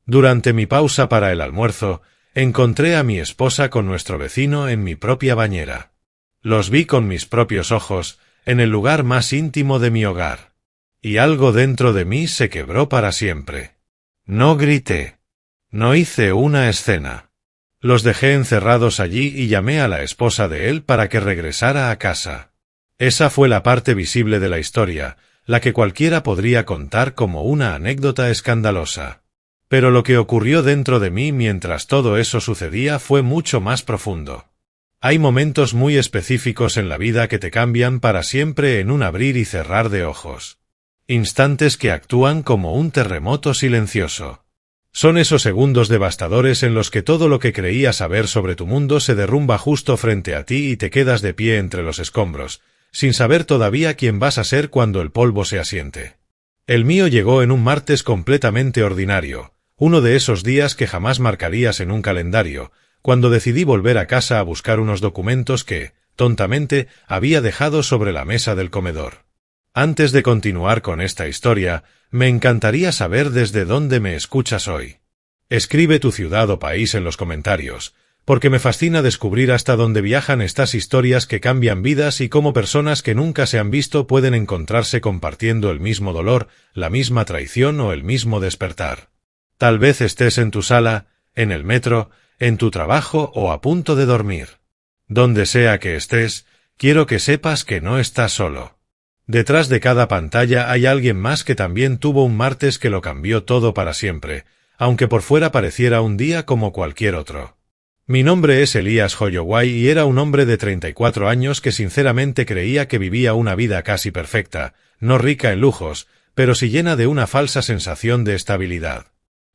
Durante mi pausa para el almuerzo, encontré a mi esposa con nuestro vecino en mi propia bañera. Los vi con mis propios ojos, en el lugar más íntimo de mi hogar. Y algo dentro de mí se quebró para siempre. No grité. No hice una escena. Los dejé encerrados allí y llamé a la esposa de él para que regresara a casa. Esa fue la parte visible de la historia, la que cualquiera podría contar como una anécdota escandalosa. Pero lo que ocurrió dentro de mí mientras todo eso sucedía fue mucho más profundo. Hay momentos muy específicos en la vida que te cambian para siempre en un abrir y cerrar de ojos. Instantes que actúan como un terremoto silencioso. Son esos segundos devastadores en los que todo lo que creías saber sobre tu mundo se derrumba justo frente a ti y te quedas de pie entre los escombros, sin saber todavía quién vas a ser cuando el polvo se asiente. El mío llegó en un martes completamente ordinario, uno de esos días que jamás marcarías en un calendario, cuando decidí volver a casa a buscar unos documentos que, tontamente, había dejado sobre la mesa del comedor. Antes de continuar con esta historia, me encantaría saber desde dónde me escuchas hoy. Escribe tu ciudad o país en los comentarios, porque me fascina descubrir hasta dónde viajan estas historias que cambian vidas y cómo personas que nunca se han visto pueden encontrarse compartiendo el mismo dolor, la misma traición o el mismo despertar. Tal vez estés en tu sala, en el metro, en tu trabajo o a punto de dormir. Donde sea que estés, quiero que sepas que no estás solo. Detrás de cada pantalla hay alguien más que también tuvo un martes que lo cambió todo para siempre, aunque por fuera pareciera un día como cualquier otro. Mi nombre es Elías Holloway y era un hombre de 34 años que sinceramente creía que vivía una vida casi perfecta, no rica en lujos, pero sí llena de una falsa sensación de estabilidad.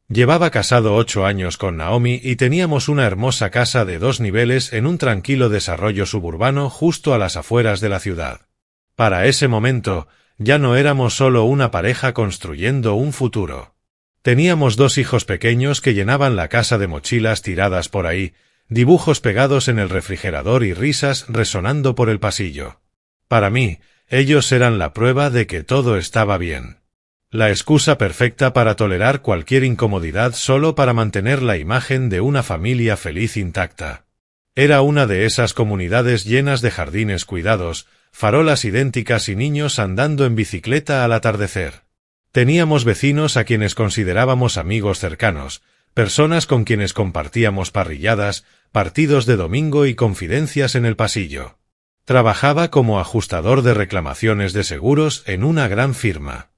Llevaba casado 8 años con Naomi y teníamos una hermosa casa de 2 niveles en un tranquilo desarrollo suburbano justo a las afueras de la ciudad. Para ese momento, ya no éramos solo una pareja construyendo un futuro. Teníamos 2 hijos pequeños que llenaban la casa de mochilas tiradas por ahí, dibujos pegados en el refrigerador y risas resonando por el pasillo. Para mí, ellos eran la prueba de que todo estaba bien. La excusa perfecta para tolerar cualquier incomodidad solo para mantener la imagen de una familia feliz intacta. Era una de esas comunidades llenas de jardines cuidados, farolas idénticas y niños andando en bicicleta al atardecer. Teníamos vecinos a quienes considerábamos amigos cercanos, personas con quienes compartíamos parrilladas, partidos de domingo y confidencias en el pasillo. Trabajaba como ajustador de reclamaciones de seguros en una gran firma.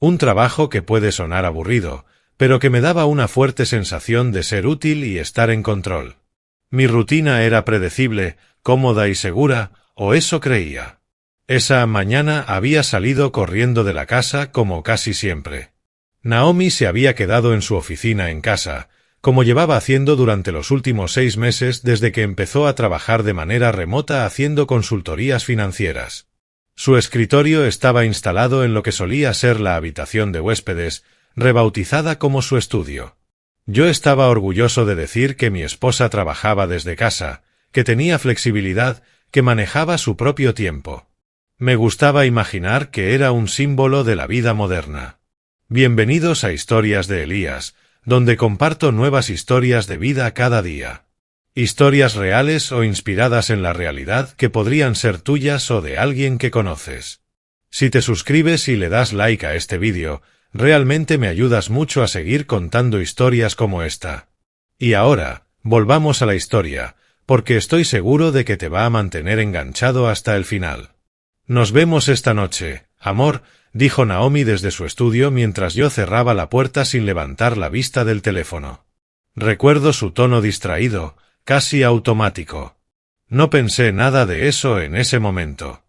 Un trabajo que puede sonar aburrido, pero que me daba una fuerte sensación de ser útil y estar en control. Mi rutina era predecible, cómoda y segura, o eso creía. Esa mañana había salido corriendo de la casa como casi siempre. Naomi se había quedado en su oficina en casa, como llevaba haciendo durante los últimos 6 meses desde que empezó a trabajar de manera remota haciendo consultorías financieras. Su escritorio estaba instalado en lo que solía ser la habitación de huéspedes, rebautizada como su estudio. Yo estaba orgulloso de decir que mi esposa trabajaba desde casa, que tenía flexibilidad, que manejaba su propio tiempo. Me gustaba imaginar que era un símbolo de la vida moderna. Bienvenidos a Historias de Elías, donde comparto nuevas historias de vida cada día. Historias reales o inspiradas en la realidad que podrían ser tuyas o de alguien que conoces. Si te suscribes y le das like a este vídeo, realmente me ayudas mucho a seguir contando historias como esta. Y ahora, volvamos a la historia, porque estoy seguro de que te va a mantener enganchado hasta el final. Nos vemos esta noche, amor, dijo Naomi desde su estudio mientras yo cerraba la puerta sin levantar la vista del teléfono. Recuerdo su tono distraído, casi automático. No pensé nada de eso en ese momento.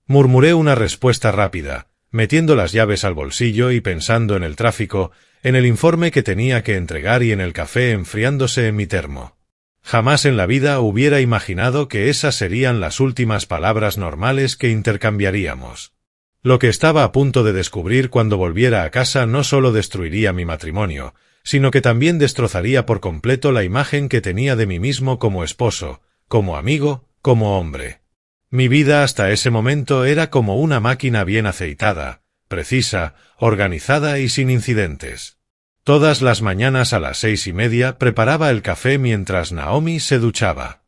Murmuré una respuesta rápida, metiendo las llaves al bolsillo y pensando en el tráfico, en el informe que tenía que entregar y en el café enfriándose en mi termo. Jamás en la vida hubiera imaginado que esas serían las últimas palabras normales que intercambiaríamos. Lo que estaba a punto de descubrir cuando volviera a casa no solo destruiría mi matrimonio, sino que también destrozaría por completo la imagen que tenía de mí mismo como esposo, como amigo, como hombre. Mi vida hasta ese momento era como una máquina bien aceitada, precisa, organizada y sin incidentes. Todas las mañanas a las 6:30 preparaba el café mientras Naomi se duchaba.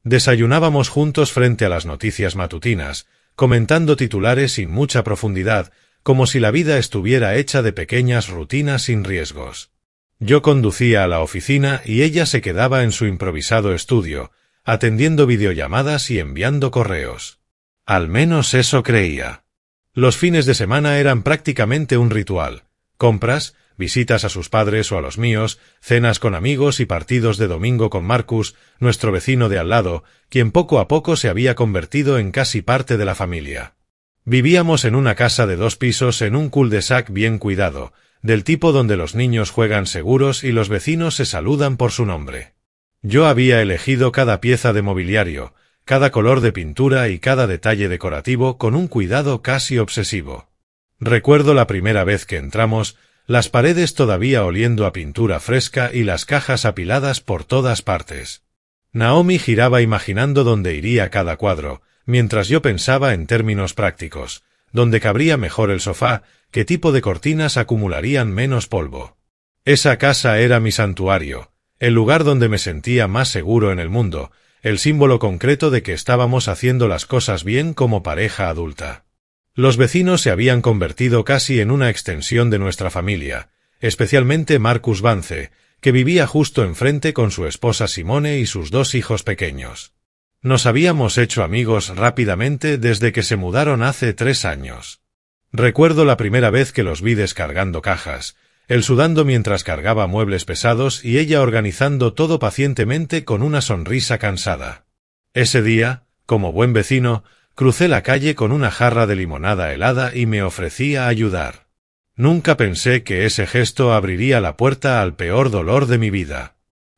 Desayunábamos juntos frente a las noticias matutinas, comentando titulares sin mucha profundidad, como si la vida estuviera hecha de pequeñas rutinas sin riesgos. Yo conducía a la oficina y ella se quedaba en su improvisado estudio, atendiendo videollamadas y enviando correos. Al menos eso creía. Los fines de semana eran prácticamente un ritual: compras, visitas a sus padres o a los míos, cenas con amigos y partidos de domingo con Marcus, nuestro vecino de al lado, quien poco a poco se había convertido en casi parte de la familia. Vivíamos en una casa de 2 pisos en un cul-de-sac bien cuidado, del tipo donde los niños juegan seguros y los vecinos se saludan por su nombre. Yo había elegido cada pieza de mobiliario, cada color de pintura y cada detalle decorativo con un cuidado casi obsesivo. Recuerdo la primera vez que entramos, las paredes todavía oliendo a pintura fresca y las cajas apiladas por todas partes. Naomi giraba imaginando dónde iría cada cuadro, mientras yo pensaba en términos prácticos: dónde cabría mejor el sofá, qué tipo de cortinas acumularían menos polvo. Esa casa era mi santuario, el lugar donde me sentía más seguro en el mundo, el símbolo concreto de que estábamos haciendo las cosas bien como pareja adulta. Los vecinos se habían convertido casi en una extensión de nuestra familia, especialmente Marcus Vance, que vivía justo enfrente con su esposa Simone y sus 2 hijos pequeños. Nos habíamos hecho amigos rápidamente desde que se mudaron hace 3 años. Recuerdo la primera vez que los vi descargando cajas, él sudando mientras cargaba muebles pesados y ella organizando todo pacientemente con una sonrisa cansada. Ese día, como buen vecino, crucé la calle con una jarra de limonada helada y me ofrecí a ayudar. Nunca pensé que ese gesto abriría la puerta al peor dolor de mi vida.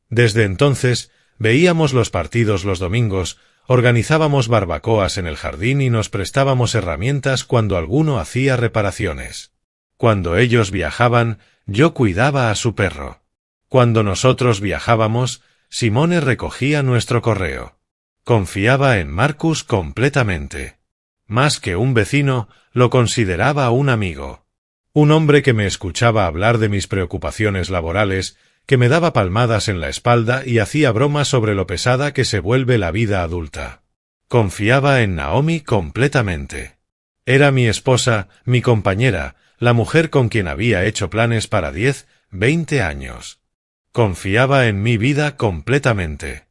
Desde entonces, veíamos los partidos los domingos, organizábamos barbacoas en el jardín y nos prestábamos herramientas cuando alguno hacía reparaciones. Cuando ellos viajaban, yo cuidaba a su perro. Cuando nosotros viajábamos, Simone recogía nuestro correo. Confiaba en Marcus completamente. Más que un vecino, lo consideraba un amigo. Un hombre que me escuchaba hablar de mis preocupaciones laborales, que me daba palmadas en la espalda y hacía bromas sobre lo pesada que se vuelve la vida adulta. Confiaba en Naomi completamente. Era mi esposa, mi compañera, la mujer con quien había hecho planes para 10, 20 años. Confiaba en mi vida completamente.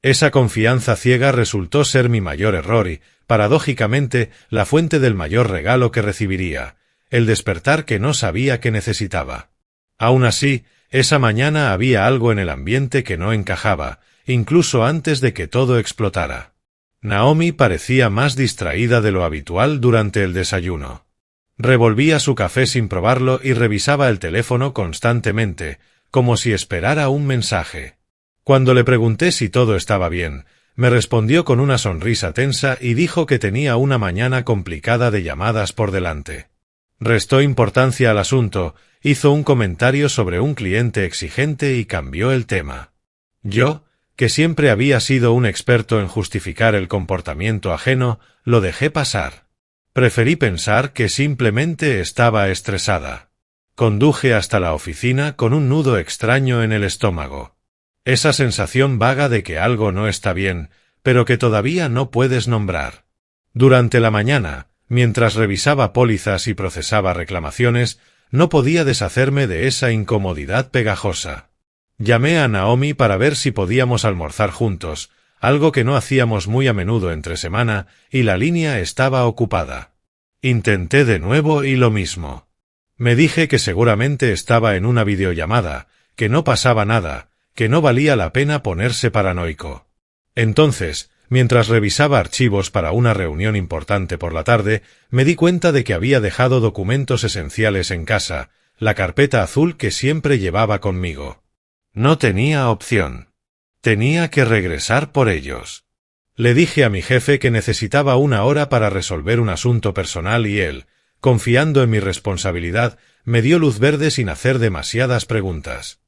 Esa confianza ciega resultó ser mi mayor error y, paradójicamente, la fuente del mayor regalo que recibiría: el despertar que no sabía que necesitaba. Aún así, esa mañana había algo en el ambiente que no encajaba, incluso antes de que todo explotara. Naomi parecía más distraída de lo habitual durante el desayuno. Revolvía su café sin probarlo y revisaba el teléfono constantemente, como si esperara un mensaje. Cuando le pregunté si todo estaba bien, me respondió con una sonrisa tensa y dijo que tenía una mañana complicada de llamadas por delante. Restó importancia al asunto, hizo un comentario sobre un cliente exigente y cambió el tema. Yo, que siempre había sido un experto en justificar el comportamiento ajeno, lo dejé pasar. Preferí pensar que simplemente estaba estresada. Conduje hasta la oficina con un nudo extraño en el estómago. Esa sensación vaga de que algo no está bien, pero que todavía no puedes nombrar. Durante la mañana, mientras revisaba pólizas y procesaba reclamaciones, no podía deshacerme de esa incomodidad pegajosa. Llamé a Naomi para ver si podíamos almorzar juntos, algo que no hacíamos muy a menudo entre semana, y la línea estaba ocupada. Intenté de nuevo y lo mismo. Me dije que seguramente estaba en una videollamada, que no pasaba nada, que no valía la pena ponerse paranoico. Entonces, mientras revisaba archivos para una reunión importante por la tarde, me di cuenta de que había dejado documentos esenciales en casa, la carpeta azul que siempre llevaba conmigo. No tenía opción. Tenía que regresar por ellos. Le dije a mi jefe que necesitaba 1 hora para resolver un asunto personal y él, confiando en mi responsabilidad, me dio luz verde sin hacer demasiadas preguntas.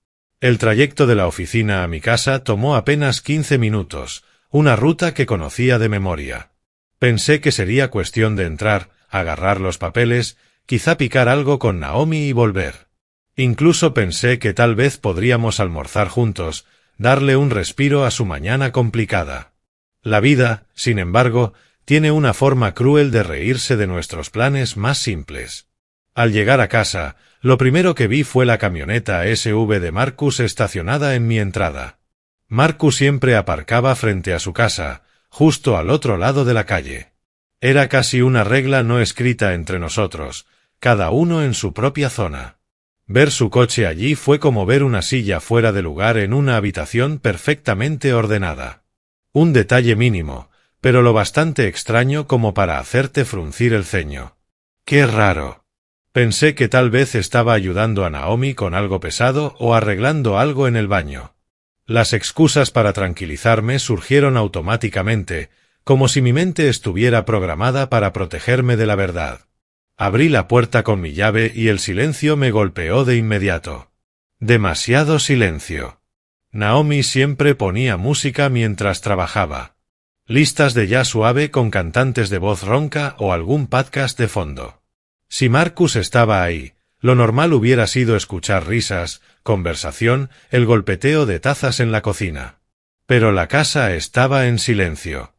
El trayecto de la oficina a mi casa tomó apenas 15 minutos, una ruta que conocía de memoria. Pensé que sería cuestión de entrar, agarrar los papeles, quizá picar algo con Naomi y volver. Incluso pensé que tal vez podríamos almorzar juntos, darle un respiro a su mañana complicada. La vida, sin embargo, tiene una forma cruel de reírse de nuestros planes más simples. Al llegar a casa, lo primero que vi fue la camioneta SV de Marcus estacionada en mi entrada. Marcus siempre aparcaba frente a su casa, justo al otro lado de la calle. Era casi una regla no escrita entre nosotros, cada uno en su propia zona. Ver su coche allí fue como ver una silla fuera de lugar en una habitación perfectamente ordenada. Un detalle mínimo, pero lo bastante extraño como para hacerte fruncir el ceño. ¡Qué raro! Pensé que tal vez estaba ayudando a Naomi con algo pesado o arreglando algo en el baño. Las excusas para tranquilizarme surgieron automáticamente, como si mi mente estuviera programada para protegerme de la verdad. Abrí la puerta con mi llave y el silencio me golpeó de inmediato. Demasiado silencio. Naomi siempre ponía música mientras trabajaba. Listas de jazz suave con cantantes de voz ronca o algún podcast de fondo. Si Marcus estaba ahí, lo normal hubiera sido escuchar risas, conversación, el golpeteo de tazas en la cocina. Pero la casa estaba en silencio.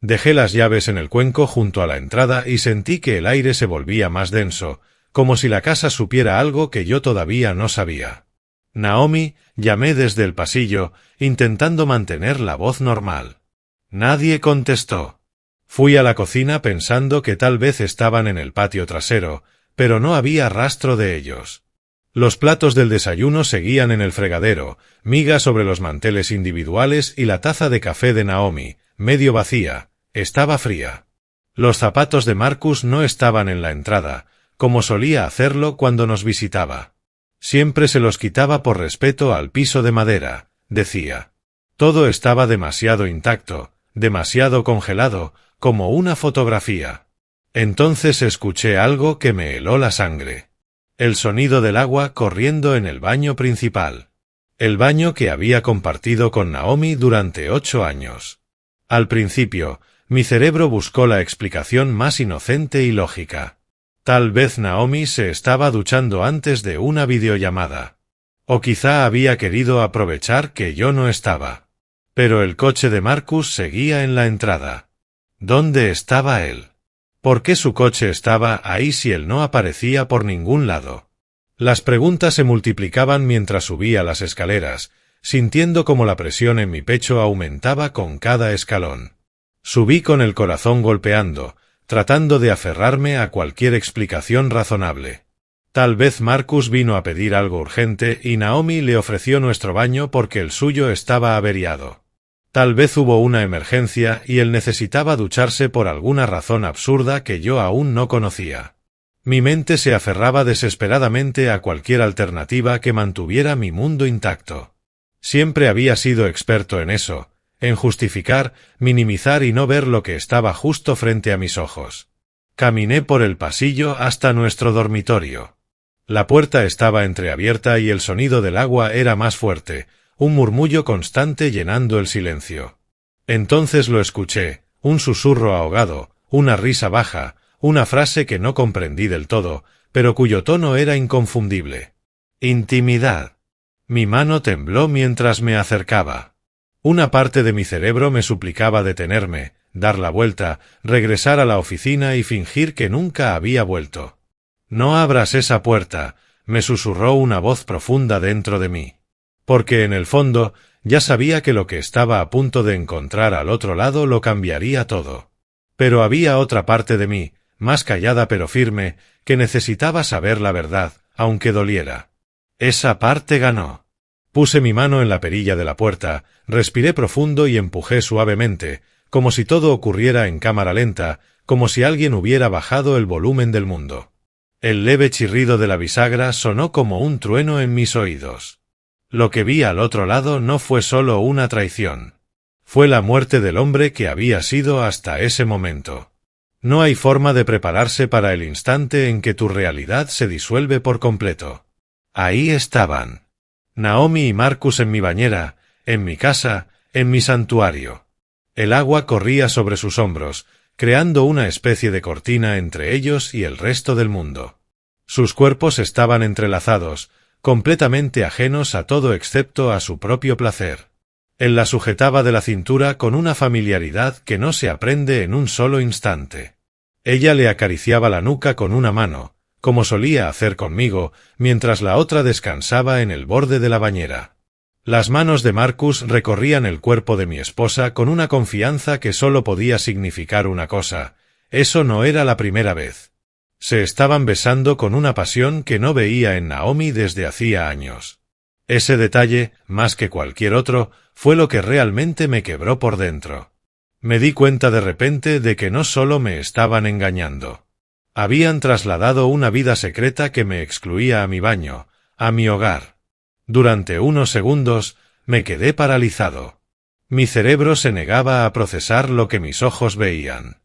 Dejé las llaves en el cuenco junto a la entrada y sentí que el aire se volvía más denso, como si la casa supiera algo que yo todavía no sabía. Naomi, llamé desde el pasillo, intentando mantener la voz normal. Nadie contestó. Fui a la cocina pensando que tal vez estaban en el patio trasero, pero no había rastro de ellos. Los platos del desayuno seguían en el fregadero, migas sobre los manteles individuales y la taza de café de Naomi, medio vacía, estaba fría. Los zapatos de Marcus no estaban en la entrada, como solía hacerlo cuando nos visitaba. Siempre se los quitaba por respeto al piso de madera, decía. Todo estaba demasiado intacto, demasiado congelado, como una fotografía. Entonces escuché algo que me heló la sangre. El sonido del agua corriendo en el baño principal. El baño que había compartido con Naomi durante 8 años. Al principio, mi cerebro buscó la explicación más inocente y lógica. Tal vez Naomi se estaba duchando antes de una videollamada. O quizá había querido aprovechar que yo no estaba. Pero el coche de Marcus seguía en la entrada. ¿Dónde estaba él? ¿Por qué su coche estaba ahí si él no aparecía por ningún lado? Las preguntas se multiplicaban mientras subía las escaleras, sintiendo como la presión en mi pecho aumentaba con cada escalón. Subí con el corazón golpeando, tratando de aferrarme a cualquier explicación razonable. Tal vez Marcus vino a pedir algo urgente y Naomi le ofreció nuestro baño porque el suyo estaba averiado. Tal vez hubo una emergencia y él necesitaba ducharse por alguna razón absurda que yo aún no conocía. Mi mente se aferraba desesperadamente a cualquier alternativa que mantuviera mi mundo intacto. Siempre había sido experto en eso, en justificar, minimizar y no ver lo que estaba justo frente a mis ojos. Caminé por el pasillo hasta nuestro dormitorio. La puerta estaba entreabierta y el sonido del agua era más fuerte, un murmullo constante llenando el silencio. Entonces lo escuché, un susurro ahogado, una risa baja, una frase que no comprendí del todo, pero cuyo tono era inconfundible. Intimidad. Mi mano tembló mientras me acercaba. Una parte de mi cerebro me suplicaba detenerme, dar la vuelta, regresar a la oficina y fingir que nunca había vuelto. «No abras esa puerta», me susurró una voz profunda dentro de mí. Porque en el fondo, ya sabía que lo que estaba a punto de encontrar al otro lado lo cambiaría todo. Pero había otra parte de mí, más callada pero firme, que necesitaba saber la verdad, aunque doliera. Esa parte ganó. Puse mi mano en la perilla de la puerta, respiré profundo y empujé suavemente, como si todo ocurriera en cámara lenta, como si alguien hubiera bajado el volumen del mundo. El leve chirrido de la bisagra sonó como un trueno en mis oídos. Lo que vi al otro lado no fue solo una traición. Fue la muerte del hombre que había sido hasta ese momento. No hay forma de prepararse para el instante en que tu realidad se disuelve por completo. Ahí estaban. Naomi y Marcus en mi bañera, en mi casa, en mi santuario. El agua corría sobre sus hombros, creando una especie de cortina entre ellos y el resto del mundo. Sus cuerpos estaban entrelazados, completamente ajenos a todo excepto a su propio placer. Él la sujetaba de la cintura con una familiaridad que no se aprende en un solo instante. Ella le acariciaba la nuca con una mano, como solía hacer conmigo, mientras la otra descansaba en el borde de la bañera. Las manos de Marcus recorrían el cuerpo de mi esposa con una confianza que solo podía significar una cosa: eso no era la primera vez. Se estaban besando con una pasión que no veía en Naomi desde hacía años. Ese detalle, más que cualquier otro, fue lo que realmente me quebró por dentro. Me di cuenta de repente de que no solo me estaban engañando. Habían trasladado una vida secreta que me excluía a mi baño, a mi hogar. Durante unos segundos, me quedé paralizado. Mi cerebro se negaba a procesar lo que mis ojos veían.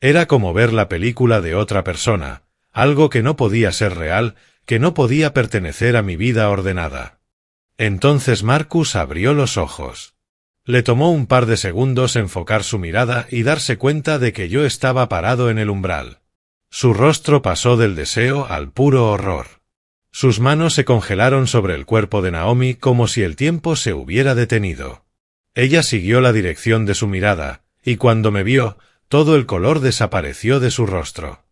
Era como ver la película de otra persona, algo que no podía ser real, que no podía pertenecer a mi vida ordenada. Entonces Marcus abrió los ojos. Le tomó un par de segundos enfocar su mirada y darse cuenta de que yo estaba parado en el umbral. Su rostro pasó del deseo al puro horror. Sus manos se congelaron sobre el cuerpo de Naomi como si el tiempo se hubiera detenido. Ella siguió la dirección de su mirada, y cuando me vio, todo el color desapareció de su rostro.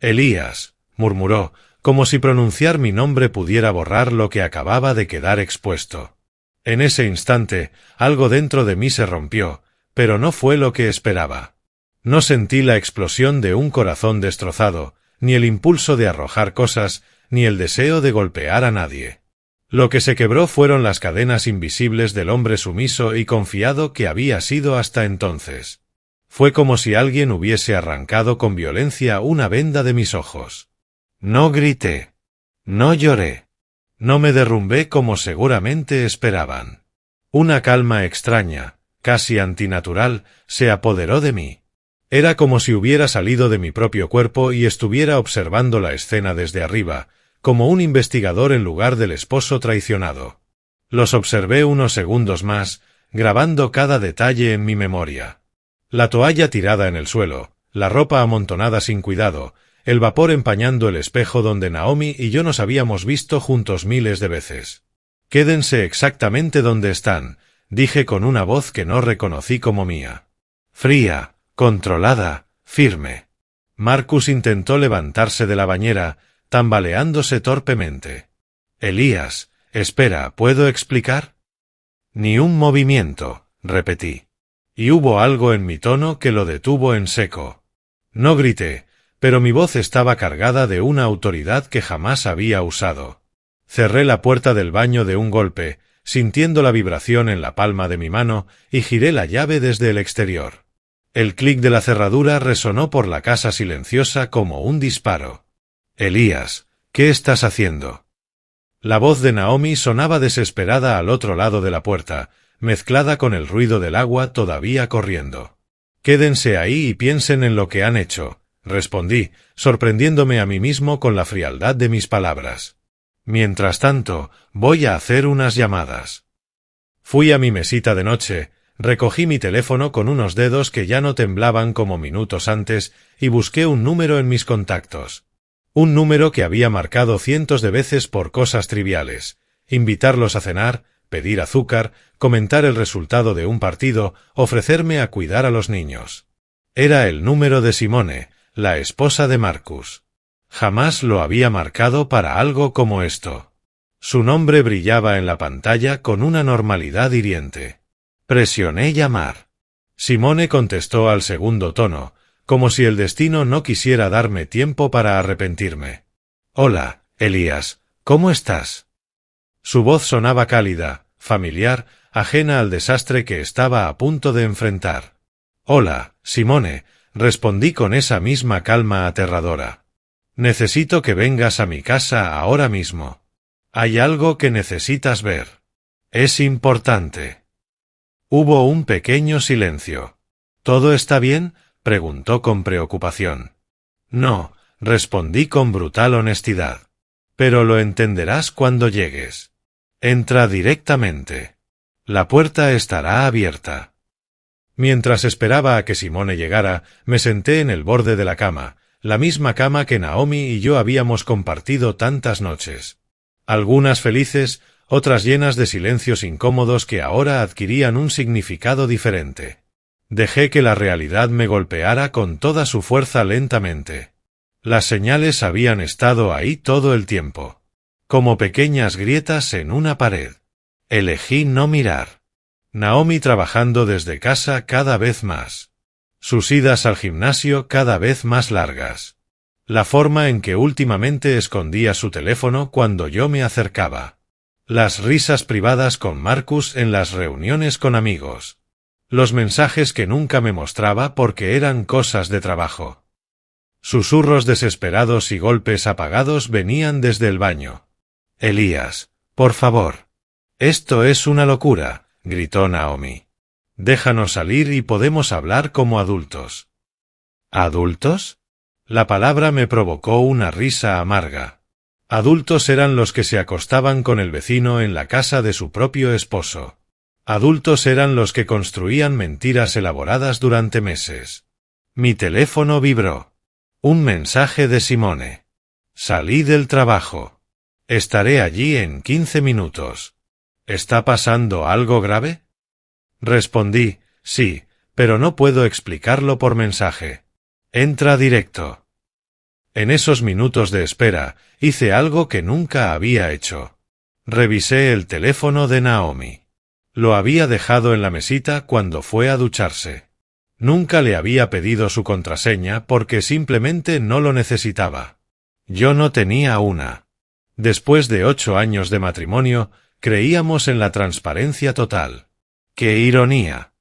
«Elías», murmuró, como si pronunciar mi nombre pudiera borrar lo que acababa de quedar expuesto. En ese instante, algo dentro de mí se rompió, pero no fue lo que esperaba. No sentí la explosión de un corazón destrozado, ni el impulso de arrojar cosas, ni el deseo de golpear a nadie. Lo que se quebró fueron las cadenas invisibles del hombre sumiso y confiado que había sido hasta entonces. Fue como si alguien hubiese arrancado con violencia una venda de mis ojos. No grité. No lloré. No me derrumbé como seguramente esperaban. Una calma extraña, casi antinatural, se apoderó de mí. Era como si hubiera salido de mi propio cuerpo y estuviera observando la escena desde arriba, como un investigador en lugar del esposo traicionado. Los observé unos segundos más, grabando cada detalle en mi memoria. La toalla tirada en el suelo, la ropa amontonada sin cuidado, el vapor empañando el espejo donde Naomi y yo nos habíamos visto juntos miles de veces. «Quédense exactamente donde están», dije con una voz que no reconocí como mía. Fría, controlada, firme. Marcus intentó levantarse de la bañera, tambaleándose torpemente. «Elías, espera, ¿puedo explicar?» «Ni un movimiento», repetí. Y hubo algo en mi tono que lo detuvo en seco. No grité, pero mi voz estaba cargada de una autoridad que jamás había usado. Cerré la puerta del baño de un golpe, sintiendo la vibración en la palma de mi mano, y giré la llave desde el exterior. El clic de la cerradura resonó por la casa silenciosa como un disparo. «Elías, ¿qué estás haciendo?» La voz de Naomi sonaba desesperada al otro lado de la puerta, mezclada con el ruido del agua todavía corriendo. «Quédense ahí y piensen en lo que han hecho», respondí, sorprendiéndome a mí mismo con la frialdad de mis palabras. «Mientras tanto, voy a hacer unas llamadas». Fui a mi mesita de noche, recogí mi teléfono con unos dedos que ya no temblaban como minutos antes y busqué un número en mis contactos. Un número que había marcado cientos de veces por cosas triviales: invitarlos a cenar, pedir azúcar, comentar el resultado de un partido, ofrecerme a cuidar a los niños. Era el número de Simone, la esposa de Marcus. Jamás lo había marcado para algo como esto. Su nombre brillaba en la pantalla con una normalidad hiriente. Presioné llamar. Simone contestó al segundo tono, como si el destino no quisiera darme tiempo para arrepentirme. «Hola, Elías, ¿cómo estás?» Su voz sonaba cálida, familiar, ajena al desastre que estaba a punto de enfrentar. «Hola, Simone», respondí con esa misma calma aterradora. «Necesito que vengas a mi casa ahora mismo. Hay algo que necesitas ver. Es importante». Hubo un pequeño silencio. «¿Todo está bien?», preguntó con preocupación. «No», respondí con brutal honestidad. «Pero lo entenderás cuando llegues. Entra directamente. La puerta estará abierta». Mientras esperaba a que Simone llegara, me senté en el borde de la cama, la misma cama que Naomi y yo habíamos compartido tantas noches. Algunas felices, otras llenas de silencios incómodos que ahora adquirían un significado diferente. Dejé que la realidad me golpeara con toda su fuerza lentamente. Las señales habían estado ahí todo el tiempo, como pequeñas grietas en una pared. Elegí no mirar. Naomi trabajando desde casa cada vez más. Sus idas al gimnasio cada vez más largas. La forma en que últimamente escondía su teléfono cuando yo me acercaba. Las risas privadas con Marcus en las reuniones con amigos. Los mensajes que nunca me mostraba porque eran cosas de trabajo. Susurros desesperados y golpes apagados venían desde el baño. «Elías, por favor. Esto es una locura», gritó Naomi. «Déjanos salir y podemos hablar como adultos». ¿Adultos? La palabra me provocó una risa amarga. Adultos eran los que se acostaban con el vecino en la casa de su propio esposo. Adultos eran los que construían mentiras elaboradas durante meses. Mi teléfono vibró. Un mensaje de Simone. Salí del trabajo. Estaré allí en 15 minutos. ¿Está pasando algo grave? Respondí, sí, pero no puedo explicarlo por mensaje. Entra directo. En esos minutos de espera, hice algo que nunca había hecho. Revisé el teléfono de Naomi. Lo había dejado en la mesita cuando fue a ducharse. Nunca le había pedido su contraseña porque simplemente no lo necesitaba. Yo no tenía una. Después de 8 años de matrimonio, creíamos en la transparencia total. ¡Qué ironía!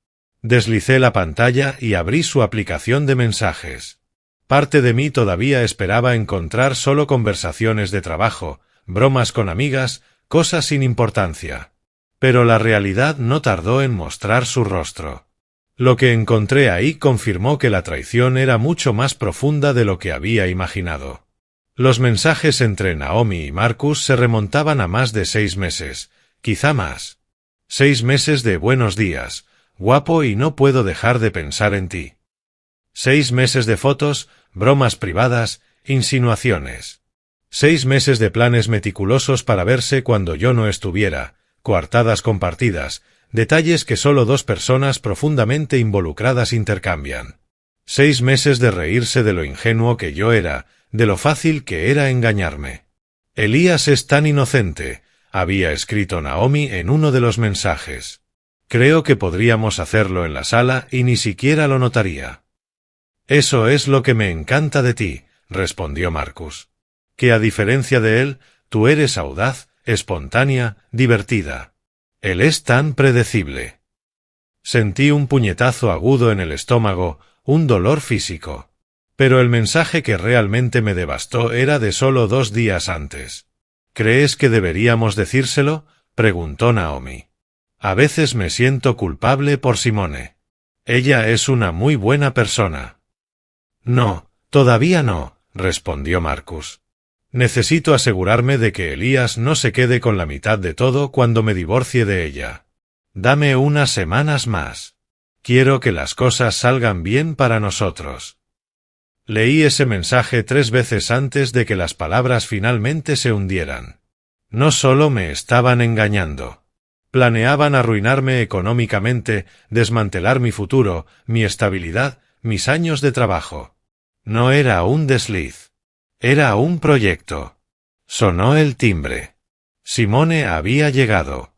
Deslicé la pantalla y abrí su aplicación de mensajes. Parte de mí todavía esperaba encontrar solo conversaciones de trabajo, bromas con amigas, cosas sin importancia. Pero la realidad no tardó en mostrar su rostro. Lo que encontré ahí confirmó que la traición era mucho más profunda de lo que había imaginado. Los mensajes entre Naomi y Marcus se remontaban a más de 6 meses, quizá más. 6 meses de buenos días, guapo y no puedo dejar de pensar en ti. 6 meses de fotos, bromas privadas, insinuaciones. 6 meses de planes meticulosos para verse cuando yo no estuviera, coartadas compartidas, detalles que solo 2 personas profundamente involucradas intercambian. 6 meses de reírse de lo ingenuo que yo era, de lo fácil que era engañarme. Elías es tan inocente, había escrito Naomi en uno de los mensajes. Creo que podríamos hacerlo en la sala y ni siquiera lo notaría. Eso es lo que me encanta de ti, respondió Marcus. Que a diferencia de él, tú eres audaz, espontánea, divertida. Él es tan predecible. Sentí un puñetazo agudo en el estómago, un dolor físico. Pero el mensaje que realmente me devastó era de solo 2 días antes. ¿Crees que deberíamos decírselo?, preguntó Naomi. A veces me siento culpable por Simone. Ella es una muy buena persona. No, todavía no, respondió Marcus. Necesito asegurarme de que Elías no se quede con la mitad de todo cuando me divorcie de ella. Dame unas semanas más. Quiero que las cosas salgan bien para nosotros. Leí ese mensaje 3 veces antes de que las palabras finalmente se hundieran. No solo me estaban engañando. Planeaban arruinarme económicamente, desmantelar mi futuro, mi estabilidad, mis años de trabajo. No era un desliz. Era un proyecto. Sonó el timbre. Simone había llegado.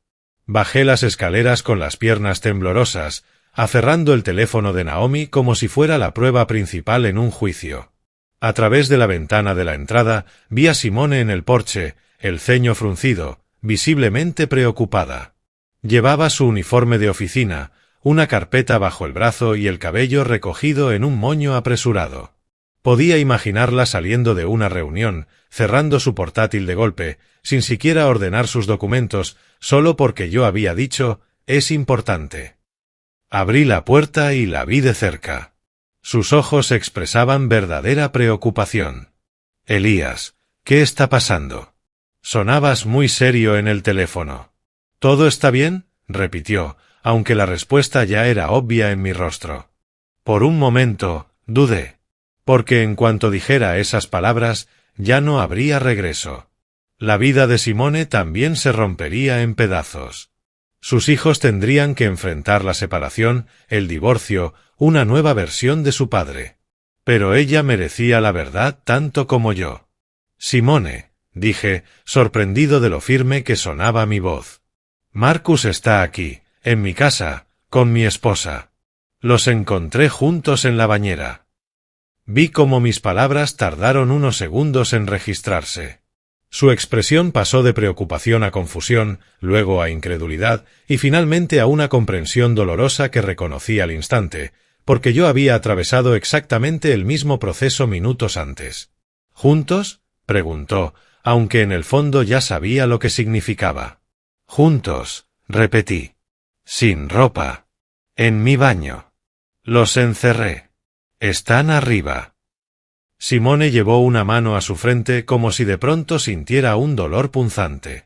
Bajé las escaleras con las piernas temblorosas, aferrando el teléfono de Naomi como si fuera la prueba principal en un juicio. A través de la ventana de la entrada vi a Simone en el porche, el ceño fruncido, visiblemente preocupada. Llevaba su uniforme de oficina, una carpeta bajo el brazo y el cabello recogido en un moño apresurado. Podía imaginarla saliendo de una reunión, cerrando su portátil de golpe, sin siquiera ordenar sus documentos, solo porque yo había dicho, es importante. Abrí la puerta y la vi de cerca. Sus ojos expresaban verdadera preocupación. Elías, ¿qué está pasando? Sonabas muy serio en el teléfono. ¿Todo está bien?, repitió, aunque la respuesta ya era obvia en mi rostro. Por un momento, dudé. Porque en cuanto dijera esas palabras, ya no habría regreso. La vida de Simone también se rompería en pedazos. Sus hijos tendrían que enfrentar la separación, el divorcio, una nueva versión de su padre. Pero ella merecía la verdad tanto como yo. Simone, dije, sorprendido de lo firme que sonaba mi voz. Marcus está aquí, en mi casa, con mi esposa. Los encontré juntos en la bañera. Vi cómo mis palabras tardaron unos segundos en registrarse. Su expresión pasó de preocupación a confusión, luego a incredulidad y finalmente a una comprensión dolorosa que reconocí al instante, porque yo había atravesado exactamente el mismo proceso minutos antes. ¿Juntos?, preguntó, aunque en el fondo ya sabía lo que significaba. Juntos, repetí. Sin ropa. En mi baño. Los encerré. Están arriba. Simone llevó una mano a su frente como si de pronto sintiera un dolor punzante.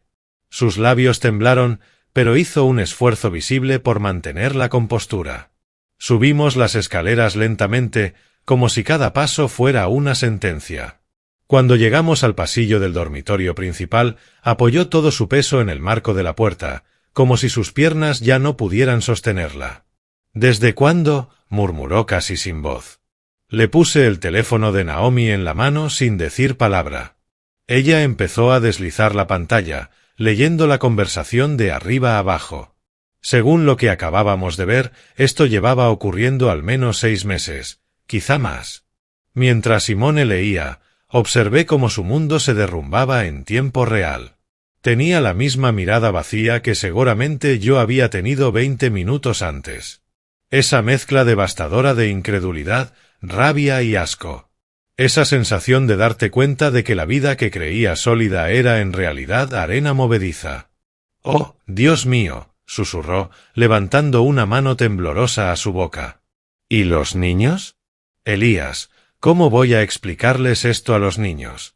Sus labios temblaron, pero hizo un esfuerzo visible por mantener la compostura. Subimos las escaleras lentamente, como si cada paso fuera una sentencia. Cuando llegamos al pasillo del dormitorio principal, apoyó todo su peso en el marco de la puerta, como si sus piernas ya no pudieran sostenerla. ¿Desde cuándo?, murmuró casi sin voz. Le puse el teléfono de Naomi en la mano sin decir palabra. Ella empezó a deslizar la pantalla, leyendo la conversación de arriba a abajo. Según lo que acabábamos de ver, esto llevaba ocurriendo al menos 6 meses, quizá más. Mientras Simone leía, observé cómo su mundo se derrumbaba en tiempo real. Tenía la misma mirada vacía que seguramente yo había tenido 20 minutos antes. Esa mezcla devastadora de incredulidad, rabia y asco. Esa sensación de darte cuenta de que la vida que creía sólida era en realidad arena movediza. «Oh, Dios mío», susurró, levantando una mano temblorosa a su boca. «¿Y los niños? Elías, ¿cómo voy a explicarles esto a los niños?»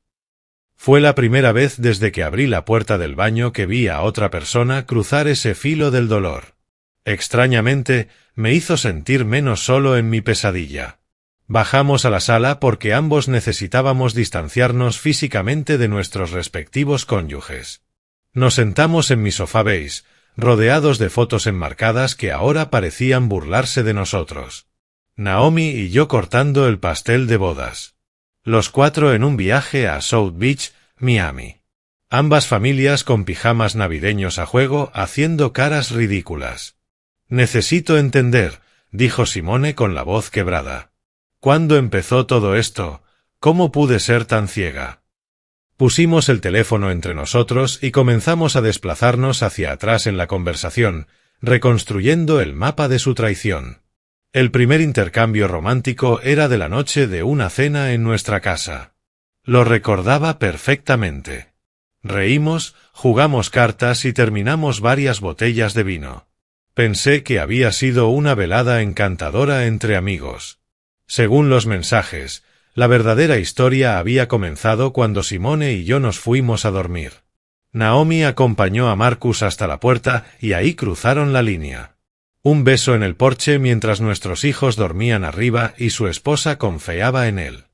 Fue la primera vez desde que abrí la puerta del baño que vi a otra persona cruzar ese filo del dolor. Extrañamente, me hizo sentir menos solo en mi pesadilla. Bajamos a la sala porque ambos necesitábamos distanciarnos físicamente de nuestros respectivos cónyuges. Nos sentamos en mi sofá beige, rodeados de fotos enmarcadas que ahora parecían burlarse de nosotros. Naomi y yo cortando el pastel de bodas. Los 4 en un viaje a South Beach, Miami. Ambas familias con pijamas navideños a juego haciendo caras ridículas. «Necesito entender», dijo Simone con la voz quebrada. «¿Cuándo empezó todo esto? ¿Cómo pude ser tan ciega?» Pusimos el teléfono entre nosotros y comenzamos a desplazarnos hacia atrás en la conversación, reconstruyendo el mapa de su traición. El primer intercambio romántico era de la noche de una cena en nuestra casa. Lo recordaba perfectamente. Reímos, jugamos cartas y terminamos varias botellas de vino. Pensé que había sido una velada encantadora entre amigos. Según los mensajes, la verdadera historia había comenzado cuando Simone y yo nos fuimos a dormir. Naomi acompañó a Marcus hasta la puerta y ahí cruzaron la línea. Un beso en el porche mientras nuestros hijos dormían arriba y su esposa confiaba en él.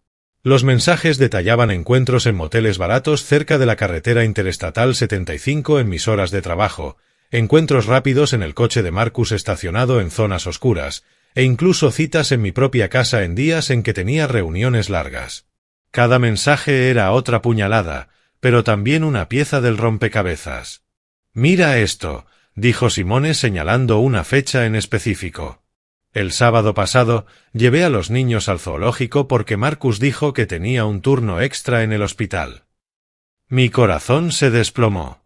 Los mensajes detallaban encuentros en moteles baratos cerca de la carretera interestatal 75 en mis horas de trabajo, encuentros rápidos en el coche de Marcus estacionado en zonas oscuras, e incluso citas en mi propia casa en días en que tenía reuniones largas. Cada mensaje era otra puñalada, pero también una pieza del rompecabezas. «Mira esto», dijo Simone señalando una fecha en específico. El sábado pasado llevé a los niños al zoológico porque Marcus dijo que tenía un turno extra en el hospital. Mi corazón se desplomó.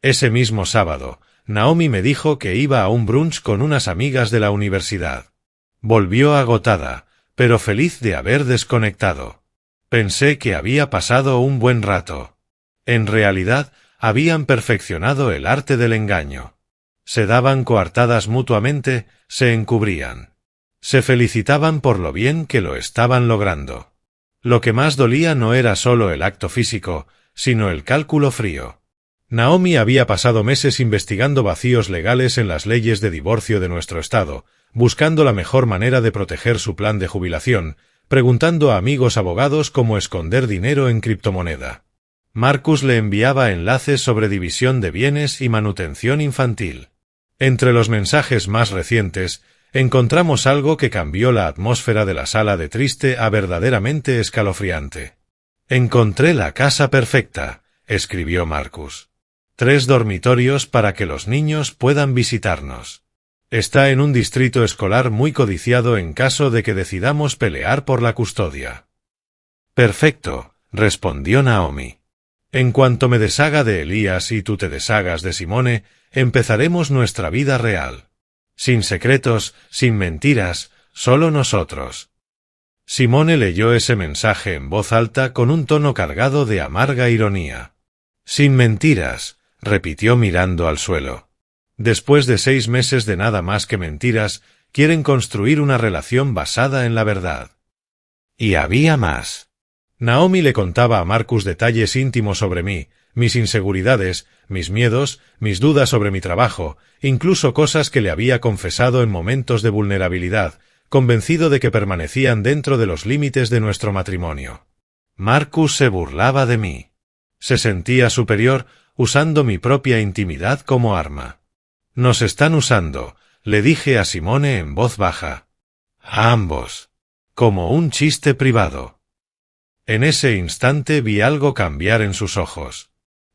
Ese mismo sábado, Naomi me dijo que iba a un brunch con unas amigas de la universidad. Volvió agotada, pero feliz de haber desconectado. Pensé que había pasado un buen rato. En realidad, habían perfeccionado el arte del engaño. Se daban coartadas mutuamente, se encubrían. Se felicitaban por lo bien que lo estaban logrando. Lo que más dolía no era solo el acto físico, sino el cálculo frío. Naomi había pasado meses investigando vacíos legales en las leyes de divorcio de nuestro estado, buscando la mejor manera de proteger su plan de jubilación, preguntando a amigos abogados cómo esconder dinero en criptomoneda. Marcus le enviaba enlaces sobre división de bienes y manutención infantil. Entre los mensajes más recientes, encontramos algo que cambió la atmósfera de la sala de triste a verdaderamente escalofriante. «Encontré la casa perfecta», escribió Marcus. 3 dormitorios para que los niños puedan visitarnos. Está en un distrito escolar muy codiciado en caso de que decidamos pelear por la custodia. «Perfecto», respondió Naomi. «En cuanto me deshaga de Elías y tú te deshagas de Simone, empezaremos nuestra vida real. Sin secretos, sin mentiras, solo nosotros». Simone leyó ese mensaje en voz alta con un tono cargado de amarga ironía. «Sin mentiras», repitió mirando al suelo. «Después de 6 meses de nada más que mentiras, quieren construir una relación basada en la verdad». Y había más. Naomi le contaba a Marcus detalles íntimos sobre mí, mis inseguridades, mis miedos, mis dudas sobre mi trabajo, incluso cosas que le había confesado en momentos de vulnerabilidad, convencido de que permanecían dentro de los límites de nuestro matrimonio. Marcus se burlaba de mí. Se sentía superior, usando mi propia intimidad como arma. «Nos están usando», le dije a Simone en voz baja. «A ambos. Como un chiste privado». En ese instante vi algo cambiar en sus ojos.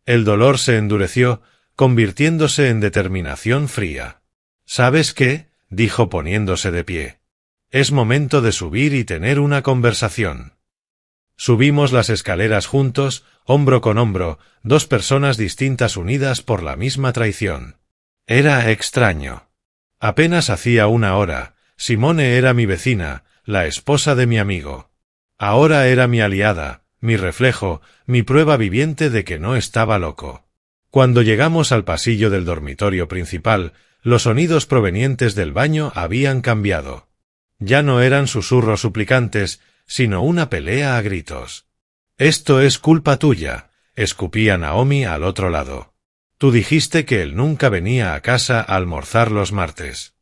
El dolor se endureció, convirtiéndose en determinación fría. «¿Sabes qué?», dijo poniéndose de pie. «Es momento de subir y tener una conversación». Subimos las escaleras juntos, hombro con hombro, 2 personas distintas unidas por la misma traición. Era extraño. Apenas hacía 1 hora, Simone era mi vecina, la esposa de mi amigo. Ahora era mi aliada, mi reflejo, mi prueba viviente de que no estaba loco. Cuando llegamos al pasillo del dormitorio principal, los sonidos provenientes del baño habían cambiado. Ya no eran susurros suplicantes, sino una pelea a gritos. «Esto es culpa tuya», escupía Naomi al otro lado. «Tú dijiste que él nunca venía a casa a almorzar los martes».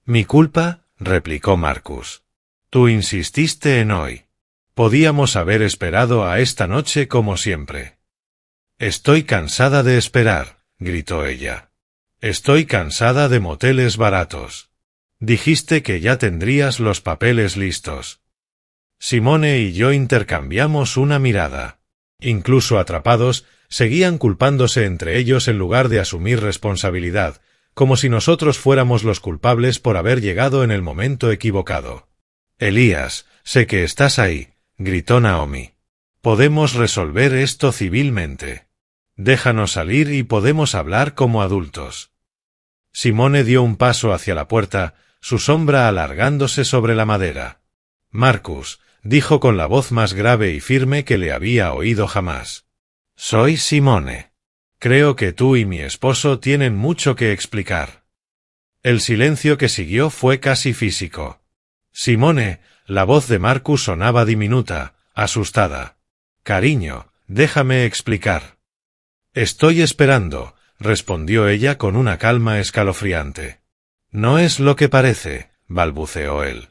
«¿Mi culpa?», replicó Marcus. «Tú insististe en hoy. Podíamos haber esperado a esta noche como siempre». «Estoy cansada de esperar», gritó ella. «Estoy cansada de moteles baratos. Dijiste que ya tendrías los papeles listos». Simone y yo intercambiamos una mirada. Incluso atrapados, seguían culpándose entre ellos en lugar de asumir responsabilidad, como si nosotros fuéramos los culpables por haber llegado en el momento equivocado. «Elías, sé que estás ahí», gritó Naomi. «Podemos resolver esto civilmente. Déjanos salir y podemos hablar como adultos». Simone dio un paso hacia la puerta, su sombra alargándose sobre la madera. «Marcus», dijo con la voz más grave y firme que le había oído jamás. «Soy Simone. Creo que tú y mi esposo tienen mucho que explicar». El silencio que siguió fue casi físico. «Simone», la voz de Marcus sonaba diminuta, asustada. «Cariño, déjame explicar». «Estoy esperando», respondió ella con una calma escalofriante. «No es lo que parece», balbuceó él.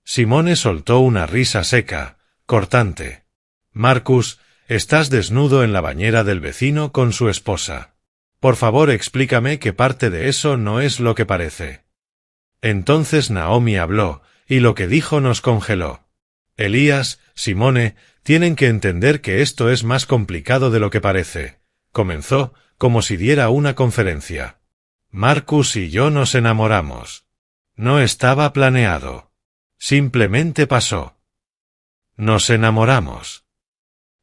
Simone soltó una risa seca, cortante. «Marcus, estás desnudo en la bañera del vecino con su esposa. Por favor, explícame qué parte de eso no es lo que parece». Entonces Naomi habló, y lo que dijo nos congeló. «Elías, Simone, tienen que entender que esto es más complicado de lo que parece», comenzó, como si diera una conferencia. «Marcus y yo nos enamoramos. No estaba planeado. Simplemente pasó. Nos enamoramos».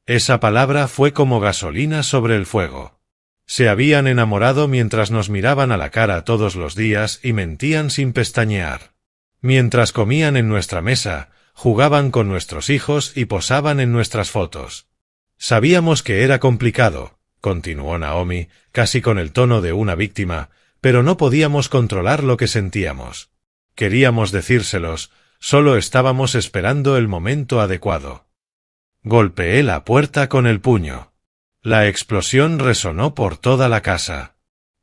Esa palabra fue como gasolina sobre el fuego. Se habían enamorado mientras nos miraban a la cara todos los días y mentían sin pestañear. Mientras comían en nuestra mesa, jugaban con nuestros hijos y posaban en nuestras fotos. «Sabíamos que era complicado», continuó Naomi, casi con el tono de una víctima, «pero no podíamos controlar lo que sentíamos. Queríamos decírselos, solo estábamos esperando el momento adecuado». Golpeé la puerta con el puño. La explosión resonó por toda la casa.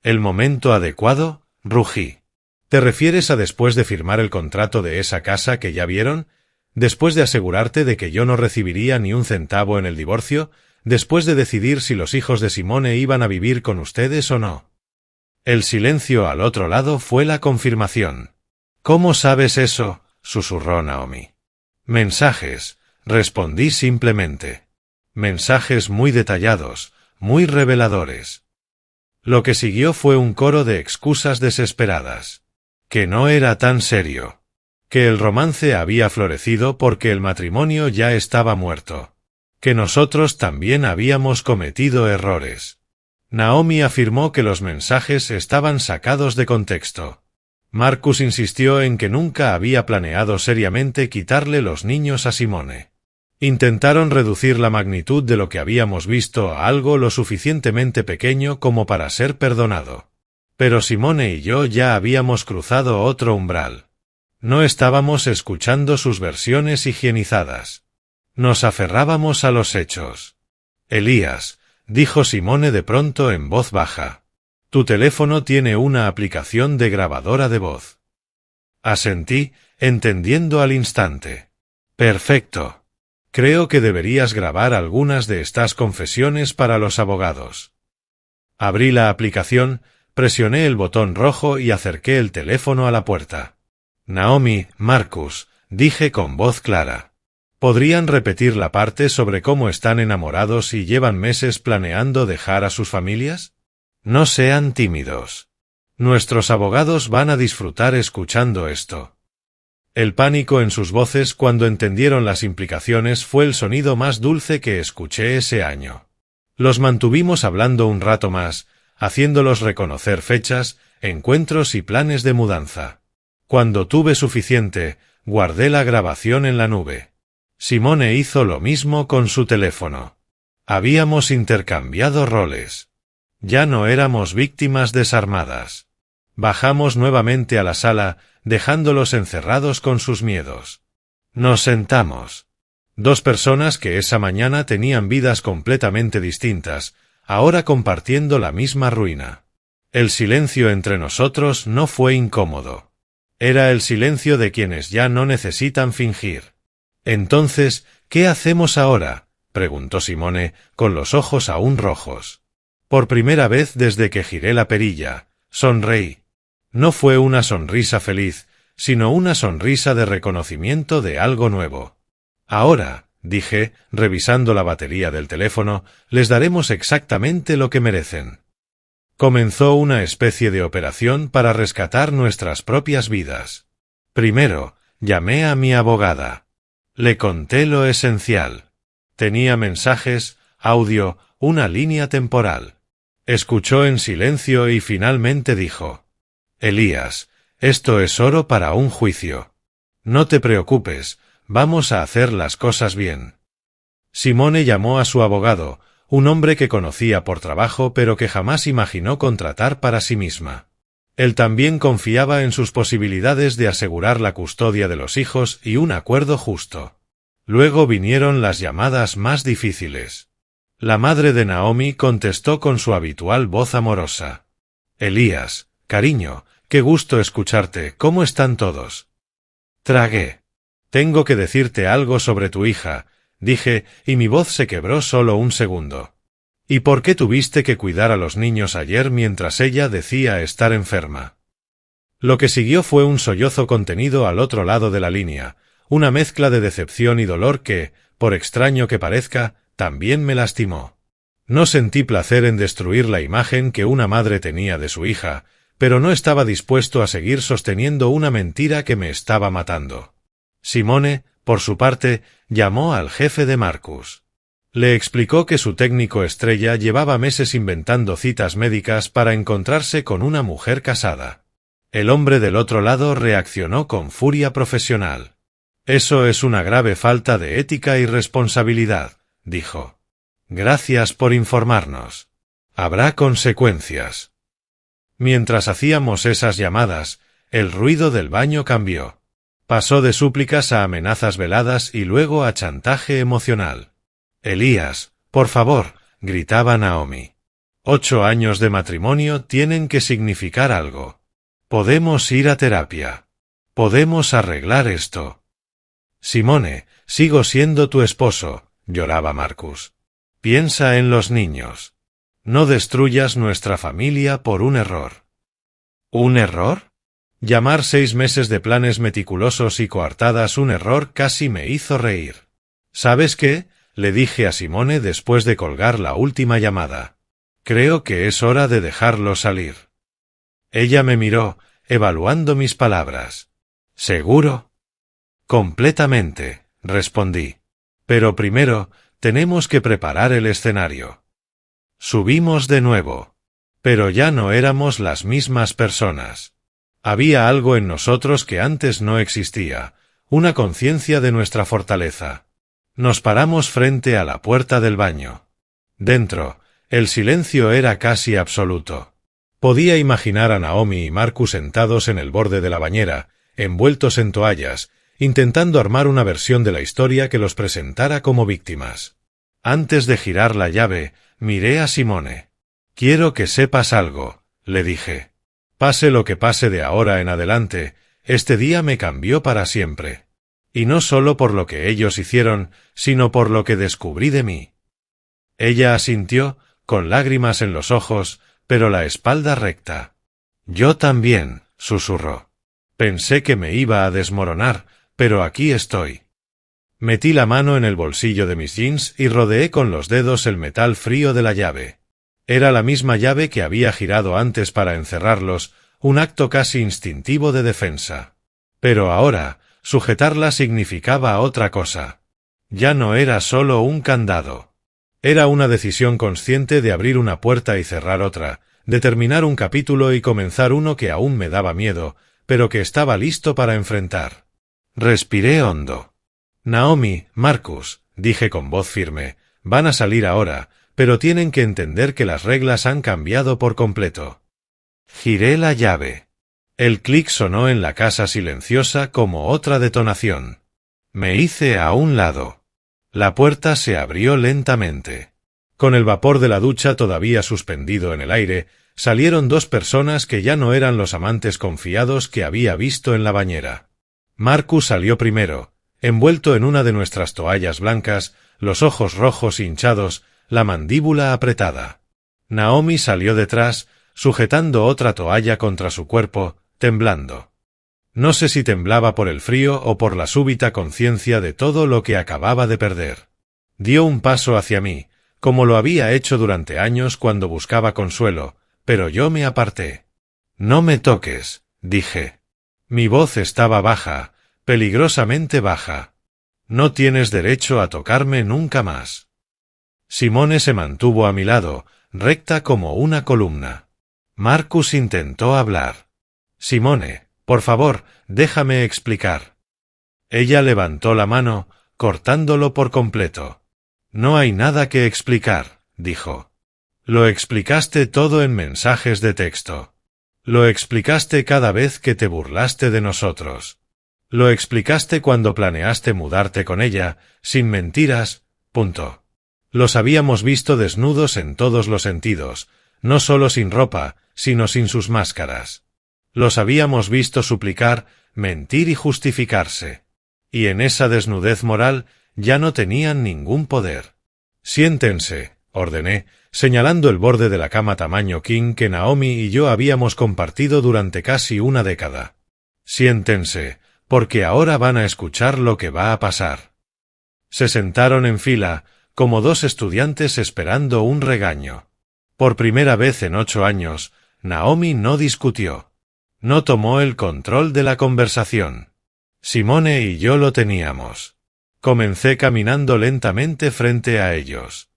«¿El momento adecuado?», rugí. «¿Te refieres a después de firmar el contrato de esa casa que ya vieron? ¿Después de asegurarte de que yo no recibiría ni un centavo en el divorcio? después de decidir si los hijos de Simone iban a vivir con ustedes o no. El silencio al otro lado fue la confirmación. ¿Cómo sabes eso?, susurró Naomi. Mensajes, respondí simplemente. Mensajes muy detallados, muy reveladores. Lo que siguió fue un coro de excusas desesperadas. Que no era tan serio. Que el romance había florecido porque el matrimonio ya estaba muerto. Que nosotros también habíamos cometido errores. Naomi afirmó que los mensajes estaban sacados de contexto. Marcus insistió en que nunca había planeado seriamente quitarle los niños a Simone. Intentaron reducir la magnitud de lo que habíamos visto a algo lo suficientemente pequeño como para ser perdonado. Pero Simone y yo ya habíamos cruzado otro umbral. No estábamos escuchando sus versiones higienizadas. Nos aferrábamos a los hechos. Elías, dijo Simone de pronto en voz baja. Tu teléfono tiene una aplicación de grabadora de voz. Asentí, entendiendo al instante. Perfecto. Creo que deberías grabar algunas de estas confesiones para los abogados. Abrí la aplicación, presioné el botón rojo y acerqué el teléfono a la puerta. Naomi, Marcus, dije con voz clara. ¿Podrían repetir la parte sobre cómo están enamorados y llevan meses planeando dejar a sus familias? No sean tímidos. Nuestros abogados van a disfrutar escuchando esto. El pánico en sus voces cuando entendieron las implicaciones fue el sonido más dulce que escuché ese año. Los mantuvimos hablando un rato más, haciéndolos reconocer fechas, encuentros y planes de mudanza. Cuando tuve suficiente, guardé la grabación en la nube. Simone hizo lo mismo con su teléfono. Habíamos intercambiado roles. Ya no éramos víctimas desarmadas. Bajamos nuevamente a la sala, dejándolos encerrados con sus miedos. Nos sentamos. Dos personas que esa mañana tenían vidas completamente distintas, ahora compartiendo la misma ruina. El silencio entre nosotros no fue incómodo. Era el silencio de quienes ya no necesitan fingir. Entonces, ¿qué hacemos ahora?, preguntó Simone, con los ojos aún rojos. Por primera vez desde que giré la perilla, sonreí. No fue una sonrisa feliz, sino una sonrisa de reconocimiento de algo nuevo. Ahora, dije, revisando la batería del teléfono, les daremos exactamente lo que merecen. Comenzó una especie de operación para rescatar nuestras propias vidas. Primero, llamé a mi abogada. Le conté lo esencial. Tenía mensajes, audio, una línea temporal. Escuchó en silencio y finalmente dijo: Elías, esto es oro para un juicio. No te preocupes, vamos a hacer las cosas bien. Simone llamó a su abogado, un hombre que conocía por trabajo pero que jamás imaginó contratar para sí misma. Él también confiaba en sus posibilidades de asegurar la custodia de los hijos y un acuerdo justo. Luego vinieron las llamadas más difíciles. La madre de Naomi contestó con su habitual voz amorosa. Elías, cariño, qué gusto escucharte, ¿cómo están todos? Tragué. Tengo que decirte algo sobre tu hija, dije, y mi voz se quebró solo un segundo. ¿Y por qué tuviste que cuidar a los niños ayer mientras ella decía estar enferma? Lo que siguió fue un sollozo contenido al otro lado de la línea, una mezcla de decepción y dolor que, por extraño que parezca, también me lastimó. No sentí placer en destruir la imagen que una madre tenía de su hija, pero no estaba dispuesto a seguir sosteniendo una mentira que me estaba matando. Simone, por su parte, llamó al jefe de Marcus. Le explicó que su técnico estrella llevaba meses inventando citas médicas para encontrarse con una mujer casada. El hombre del otro lado reaccionó con furia profesional. Eso es una grave falta de ética y responsabilidad, dijo. Gracias por informarnos. Habrá consecuencias. Mientras hacíamos esas llamadas, el ruido del baño cambió. Pasó de súplicas a amenazas veladas y luego a chantaje emocional. Elías, por favor, gritaba Naomi. 8 años de matrimonio tienen que significar algo. Podemos ir a terapia. Podemos arreglar esto. Simone, sigo siendo tu esposo, lloraba Marcus. Piensa en los niños. No destruyas nuestra familia por un error. ¿Un error? Llamar 6 meses de planes meticulosos y coartadas un error casi me hizo reír. ¿Sabes qué? Le dije a Simone después de colgar la última llamada. Creo que es hora de dejarlo salir. Ella me miró, evaluando mis palabras. ¿Seguro? Completamente, respondí. Pero primero, tenemos que preparar el escenario. Subimos de nuevo. Pero ya no éramos las mismas personas. Había algo en nosotros que antes no existía, una conciencia de nuestra fortaleza. Nos paramos frente a la puerta del baño. Dentro, el silencio era casi absoluto. Podía imaginar a Naomi y Marcus sentados en el borde de la bañera, envueltos en toallas, intentando armar una versión de la historia que los presentara como víctimas. Antes de girar la llave, miré a Simone. «Quiero que sepas algo», le dije. «Pase lo que pase de ahora en adelante, este día me cambió para siempre. Y no solo por lo que ellos hicieron, sino por lo que descubrí de mí». Ella asintió, con lágrimas en los ojos, pero la espalda recta. «Yo también», susurró. Pensé que me iba a desmoronar, pero aquí estoy. Metí la mano en el bolsillo de mis jeans y rodeé con los dedos el metal frío de la llave. Era la misma llave que había girado antes para encerrarlos, un acto casi instintivo de defensa. Pero ahora, sujetarla significaba otra cosa. Ya no era solo un candado. Era una decisión consciente de abrir una puerta y cerrar otra, de terminar un capítulo y comenzar uno que aún me daba miedo, pero que estaba listo para enfrentar. Respiré hondo. «Naomi, Marcus», dije con voz firme, «van a salir ahora, pero tienen que entender que las reglas han cambiado por completo». Giré la llave. El clic sonó en la casa silenciosa como otra detonación. Me hice a un lado. La puerta se abrió lentamente. Con el vapor de la ducha todavía suspendido en el aire, salieron 2 personas que ya no eran los amantes confiados que había visto en la bañera. Marcus salió primero, envuelto en una de nuestras toallas blancas, los ojos rojos hinchados, la mandíbula apretada. Naomi salió detrás, sujetando otra toalla contra su cuerpo, temblando. No sé si temblaba por el frío o por la súbita conciencia de todo lo que acababa de perder. Dio un paso hacia mí, como lo había hecho durante años cuando buscaba consuelo, pero yo me aparté. «No me toques», dije. Mi voz estaba baja, peligrosamente baja. «No tienes derecho a tocarme nunca más». Simone se mantuvo a mi lado, recta como una columna. Marcus intentó hablar. «Simone, por favor, déjame explicar». Ella levantó la mano, cortándolo por completo. «No hay nada que explicar», dijo. «Lo explicaste todo en mensajes de texto. Lo explicaste cada vez que te burlaste de nosotros. Lo explicaste cuando planeaste mudarte con ella, sin mentiras, punto. Los habíamos visto desnudos en todos los sentidos, no solo sin ropa, sino sin sus máscaras. Los habíamos visto suplicar, mentir y justificarse. Y en esa desnudez moral ya no tenían ningún poder. «Siéntense», ordené, señalando el borde de la cama tamaño king que Naomi y yo habíamos compartido durante casi una década. «Siéntense, porque ahora van a escuchar lo que va a pasar». Se sentaron en fila, como 2 estudiantes esperando un regaño. Por primera vez en 8 años, Naomi no discutió. No tomó el control de la conversación. Simone y yo lo teníamos. Comencé caminando lentamente frente a ellos.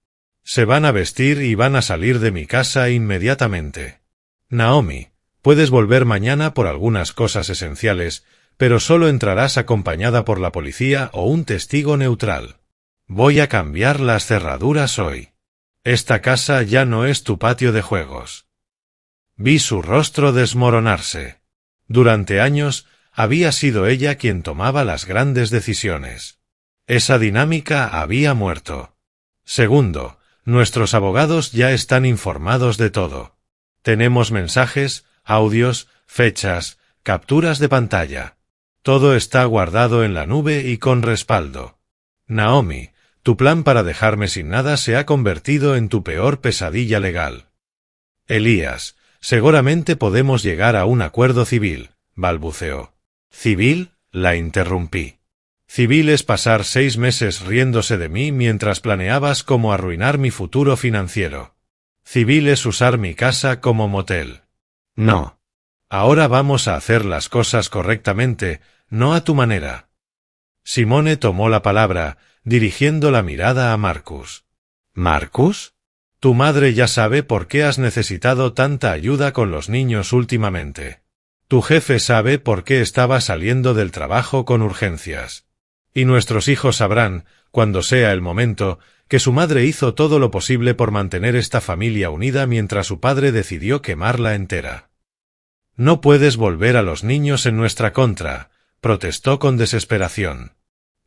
«Se van a vestir y van a salir de mi casa inmediatamente. Naomi, puedes volver mañana por algunas cosas esenciales, pero solo entrarás acompañada por la policía o un testigo neutral. Voy a cambiar las cerraduras hoy. Esta casa ya no es tu patio de juegos». Vi su rostro desmoronarse. Durante años había sido ella quien tomaba las grandes decisiones. Esa dinámica había muerto. Segundo, nuestros abogados ya están informados de todo. Tenemos mensajes, audios, fechas, capturas de pantalla. Todo está guardado en la nube y con respaldo. Naomi, Tu plan para dejarme sin nada se ha convertido en tu peor pesadilla legal. Elías, seguramente podemos llegar a un acuerdo civil, balbuceó. ¿Civil? La interrumpí. Civil es pasar 6 meses riéndose de mí mientras planeabas cómo arruinar mi futuro financiero. Civil es usar mi casa como motel. No. Ahora vamos a hacer las cosas correctamente, no a tu manera. Simone tomó la palabra, dirigiendo la mirada a Marcus. ¿Marcus? Tu madre ya sabe por qué has necesitado tanta ayuda con los niños últimamente. Tu jefe sabe por qué estaba saliendo del trabajo con urgencias. Y nuestros hijos sabrán, cuando sea el momento, que su madre hizo todo lo posible por mantener esta familia unida mientras su padre decidió quemarla entera. No puedes volver a los niños en nuestra contra, protestó con desesperación.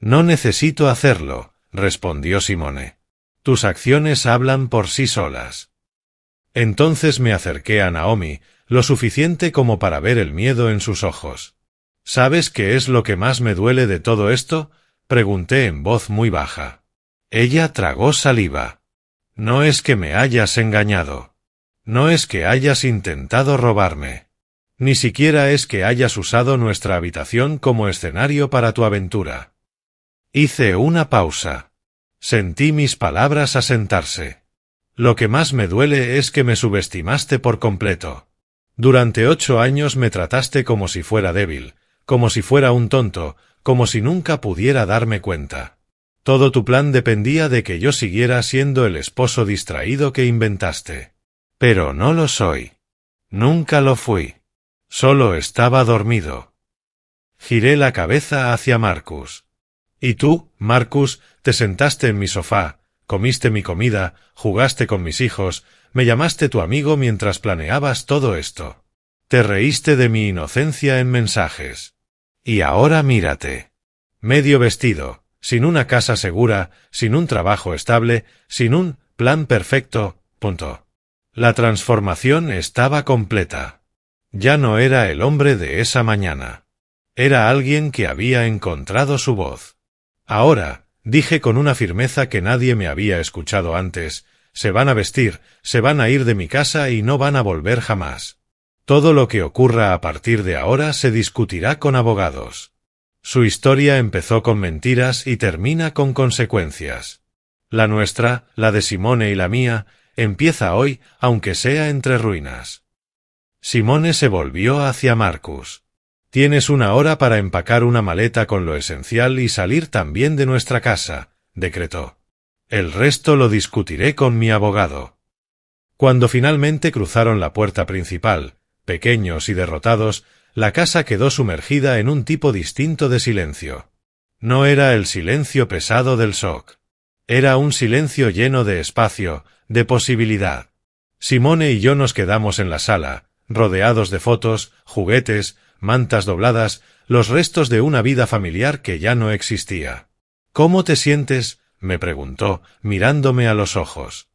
No necesito hacerlo, respondió Simone. Tus acciones hablan por sí solas. Entonces me acerqué a Naomi, lo suficiente como para ver el miedo en sus ojos. ¿Sabes qué es lo que más me duele de todo esto?, pregunté en voz muy baja. Ella tragó saliva. No es que me hayas engañado. No es que hayas intentado robarme. Ni siquiera es que hayas usado nuestra habitación como escenario para tu aventura. Hice una pausa. Sentí mis palabras asentarse. Lo que más me duele es que me subestimaste por completo. Durante 8 años me trataste como si fuera débil, como si fuera un tonto, como si nunca pudiera darme cuenta. Todo tu plan dependía de que yo siguiera siendo el esposo distraído que inventaste. Pero no lo soy. Nunca lo fui. Solo estaba dormido. Giré la cabeza hacia Marcus. Y tú, Marcus, te sentaste en mi sofá, comiste mi comida, jugaste con mis hijos, me llamaste tu amigo mientras planeabas todo esto. Te reíste de mi inocencia en mensajes. Y ahora mírate. Medio vestido, sin una casa segura, sin un trabajo estable, sin un plan perfecto, punto. La transformación estaba completa. Ya no era el hombre de esa mañana. Era alguien que había encontrado su voz. Ahora, dije con una firmeza que nadie me había escuchado antes, se van a vestir, se van a ir de mi casa y no van a volver jamás. Todo lo que ocurra a partir de ahora se discutirá con abogados. Su historia empezó con mentiras y termina con consecuencias. La nuestra, la de Simone y la mía, empieza hoy, aunque sea entre ruinas. Simone se volvió hacia Marcus. Tienes 1 hora para empacar una maleta con lo esencial y salir también de nuestra casa, decretó. El resto lo discutiré con mi abogado. Cuando finalmente cruzaron la puerta principal, pequeños y derrotados, la casa quedó sumergida en un tipo distinto de silencio. No era el silencio pesado del shock. Era un silencio lleno de espacio, de posibilidad. Simone y yo nos quedamos en la sala, rodeados de fotos, juguetes, mantas dobladas, los restos de una vida familiar que ya no existía. ¿Cómo te sientes?, me preguntó, mirándome a los ojos.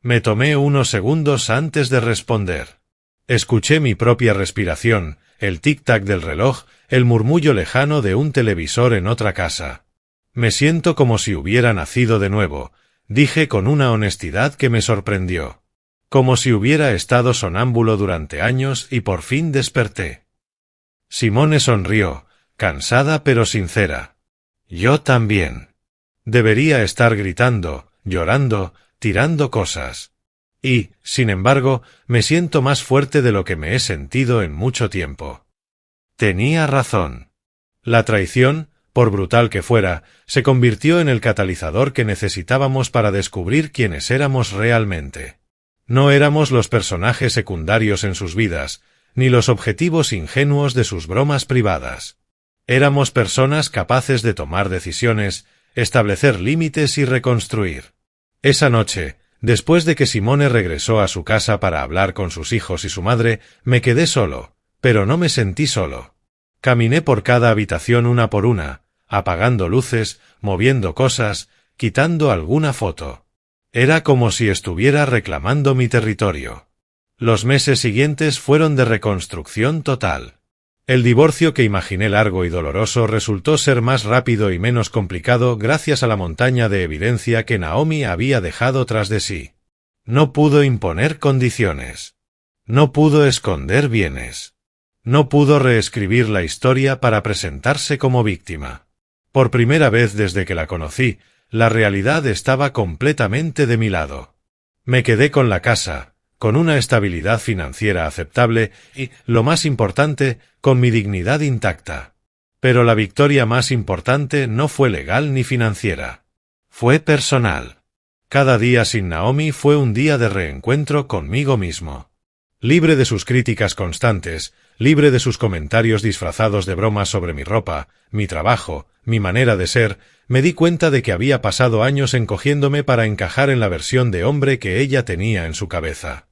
Me tomé unos segundos antes de responder. Escuché mi propia respiración, el tic-tac del reloj, el murmullo lejano de un televisor en otra casa. Me siento como si hubiera nacido de nuevo, dije con una honestidad que me sorprendió. Como si hubiera estado sonámbulo durante años y por fin desperté. Simone sonrió, cansada pero sincera. Yo también. Debería estar gritando, llorando, tirando cosas. Y, sin embargo, me siento más fuerte de lo que me he sentido en mucho tiempo. Tenía razón. La traición, por brutal que fuera, se convirtió en el catalizador que necesitábamos para descubrir quiénes éramos realmente. No éramos los personajes secundarios en sus vidas, ni los objetivos ingenuos de sus bromas privadas. Éramos personas capaces de tomar decisiones, establecer límites y reconstruir. Esa noche, después de que Simone regresó a su casa para hablar con sus hijos y su madre, me quedé solo, pero no me sentí solo. Caminé por cada habitación una por una, apagando luces, moviendo cosas, quitando alguna foto. Era como si estuviera reclamando mi territorio. Los meses siguientes fueron de reconstrucción total. El divorcio que imaginé largo y doloroso resultó ser más rápido y menos complicado gracias a la montaña de evidencia que Naomi había dejado tras de sí. No pudo imponer condiciones. No pudo esconder bienes. No pudo reescribir la historia para presentarse como víctima. Por primera vez desde que la conocí, la realidad estaba completamente de mi lado. Me quedé con la casa, con una estabilidad financiera aceptable y, lo más importante, con mi dignidad intacta. Pero la victoria más importante no fue legal ni financiera. Fue personal. Cada día sin Naomi fue un día de reencuentro conmigo mismo. Libre de sus críticas constantes, libre de sus comentarios disfrazados de bromas sobre mi ropa, mi trabajo, mi manera de ser, me di cuenta de que había pasado años encogiéndome para encajar en la versión de hombre que ella tenía en su cabeza.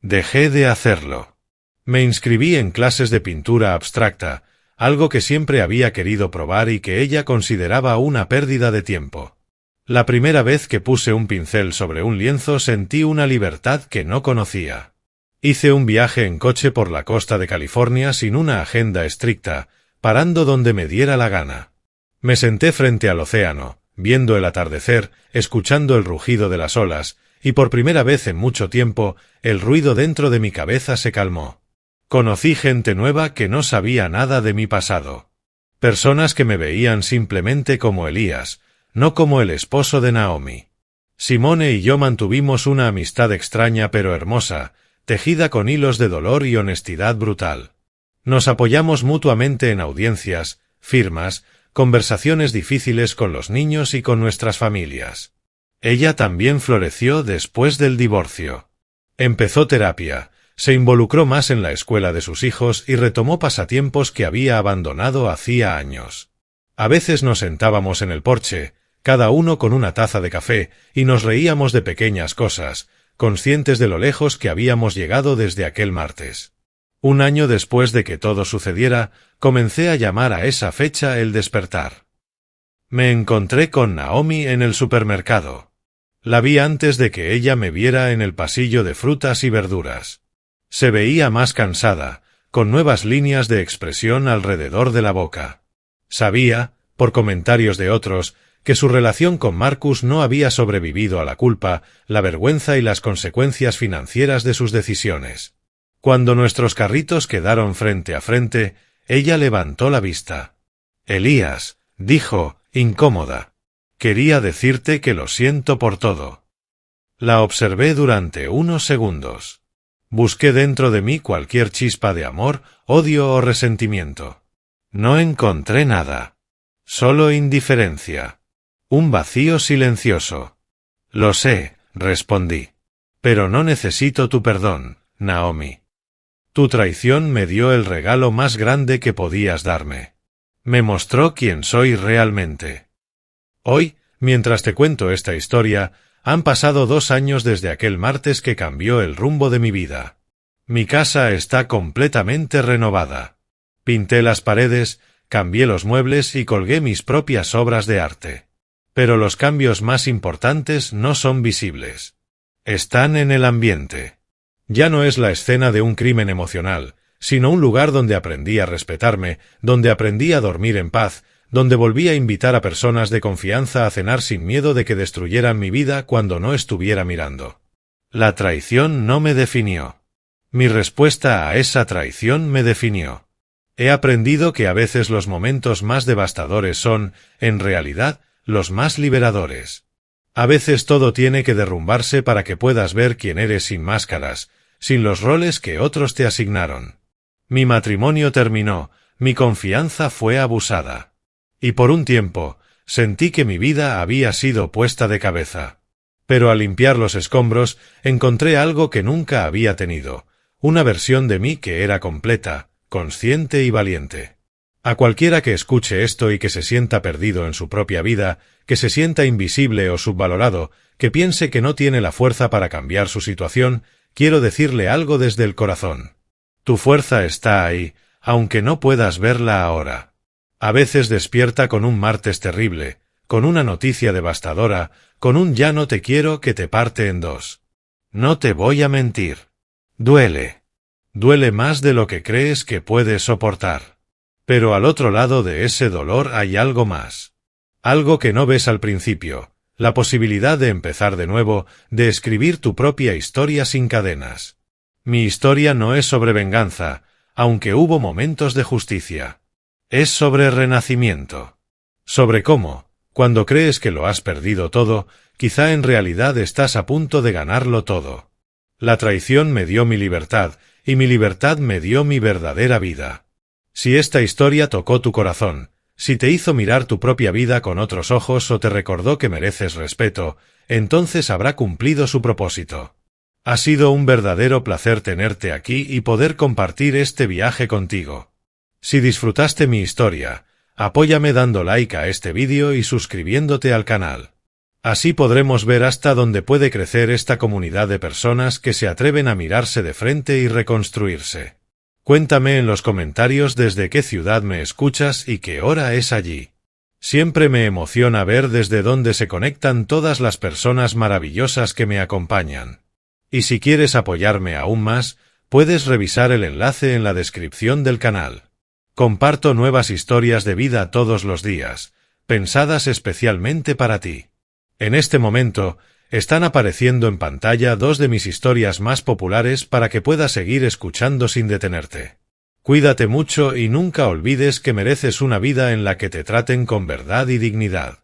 Dejé de hacerlo. Me inscribí en clases de pintura abstracta, algo que siempre había querido probar y que ella consideraba una pérdida de tiempo. La primera vez que puse un pincel sobre un lienzo sentí una libertad que no conocía. Hice un viaje en coche por la costa de California sin una agenda estricta, parando donde me diera la gana. Me senté frente al océano, viendo el atardecer, escuchando el rugido de las olas, y por primera vez en mucho tiempo, el ruido dentro de mi cabeza se calmó. Conocí gente nueva que no sabía nada de mi pasado. Personas que me veían simplemente como Elías, no como el esposo de Naomi. Simone y yo mantuvimos una amistad extraña pero hermosa, tejida con hilos de dolor y honestidad brutal. Nos apoyamos mutuamente en audiencias, firmas, conversaciones difíciles con los niños y con nuestras familias. Ella también floreció después del divorcio. Empezó terapia, se involucró más en la escuela de sus hijos y retomó pasatiempos que había abandonado hacía años. A veces nos sentábamos en el porche, cada uno con una taza de café, y nos reíamos de pequeñas cosas, conscientes de lo lejos que habíamos llegado desde aquel martes. Un año después de que todo sucediera, comencé a llamar a esa fecha el despertar. Me encontré con Naomi en el supermercado. La vi antes de que ella me viera en el pasillo de frutas y verduras. Se veía más cansada, con nuevas líneas de expresión alrededor de la boca. Sabía, por comentarios de otros, que su relación con Marcus no había sobrevivido a la culpa, la vergüenza y las consecuencias financieras de sus decisiones. Cuando nuestros carritos quedaron frente a frente, ella levantó la vista. «Elías», dijo, incómoda. «Quería decirte que lo siento por todo». La observé durante unos segundos. Busqué dentro de mí cualquier chispa de amor, odio o resentimiento. No encontré nada. Solo indiferencia. Un vacío silencioso. «Lo sé», respondí. «Pero no necesito tu perdón, Naomi. Tu traición me dio el regalo más grande que podías darme. Me mostró quién soy realmente». Hoy, mientras te cuento esta historia, han pasado 2 años desde aquel martes que cambió el rumbo de mi vida. Mi casa está completamente renovada. Pinté las paredes, cambié los muebles y colgué mis propias obras de arte. Pero los cambios más importantes no son visibles. Están en el ambiente. Ya no es la escena de un crimen emocional, sino un lugar donde aprendí a respetarme, donde aprendí a dormir en paz, donde volví a invitar a personas de confianza a cenar sin miedo de que destruyeran mi vida cuando no estuviera mirando. La traición no me definió. Mi respuesta a esa traición me definió. He aprendido que a veces los momentos más devastadores son, en realidad, los más liberadores. A veces todo tiene que derrumbarse para que puedas ver quién eres sin máscaras, sin los roles que otros te asignaron. Mi matrimonio terminó, mi confianza fue abusada. Y por un tiempo, sentí que mi vida había sido puesta de cabeza. Pero al limpiar los escombros, encontré algo que nunca había tenido, una versión de mí que era completa, consciente y valiente. A cualquiera que escuche esto y que se sienta perdido en su propia vida, que se sienta invisible o subvalorado, que piense que no tiene la fuerza para cambiar su situación, quiero decirle algo desde el corazón. Tu fuerza está ahí, aunque no puedas verla ahora. A veces despierta con un martes terrible, con una noticia devastadora, con un ya no te quiero que te parte en dos. No te voy a mentir. Duele. Duele más de lo que crees que puedes soportar. Pero al otro lado de ese dolor hay algo más. Algo que no ves al principio, la posibilidad de empezar de nuevo, de escribir tu propia historia sin cadenas. Mi historia no es sobre venganza, aunque hubo momentos de justicia. Es sobre renacimiento. Sobre cómo, cuando crees que lo has perdido todo, quizá en realidad estás a punto de ganarlo todo. La traición me dio mi libertad, y mi libertad me dio mi verdadera vida. Si esta historia tocó tu corazón, si te hizo mirar tu propia vida con otros ojos o te recordó que mereces respeto, entonces habrá cumplido su propósito. Ha sido un verdadero placer tenerte aquí y poder compartir este viaje contigo. Si disfrutaste mi historia, apóyame dando like a este vídeo y suscribiéndote al canal. Así podremos ver hasta dónde puede crecer esta comunidad de personas que se atreven a mirarse de frente y reconstruirse. Cuéntame en los comentarios desde qué ciudad me escuchas y qué hora es allí. Siempre me emociona ver desde dónde se conectan todas las personas maravillosas que me acompañan. Y si quieres apoyarme aún más, puedes revisar el enlace en la descripción del canal. Comparto nuevas historias de vida todos los días, pensadas especialmente para ti. En este momento, están apareciendo en pantalla dos de mis historias más populares para que puedas seguir escuchando sin detenerte. Cuídate mucho y nunca olvides que mereces una vida en la que te traten con verdad y dignidad.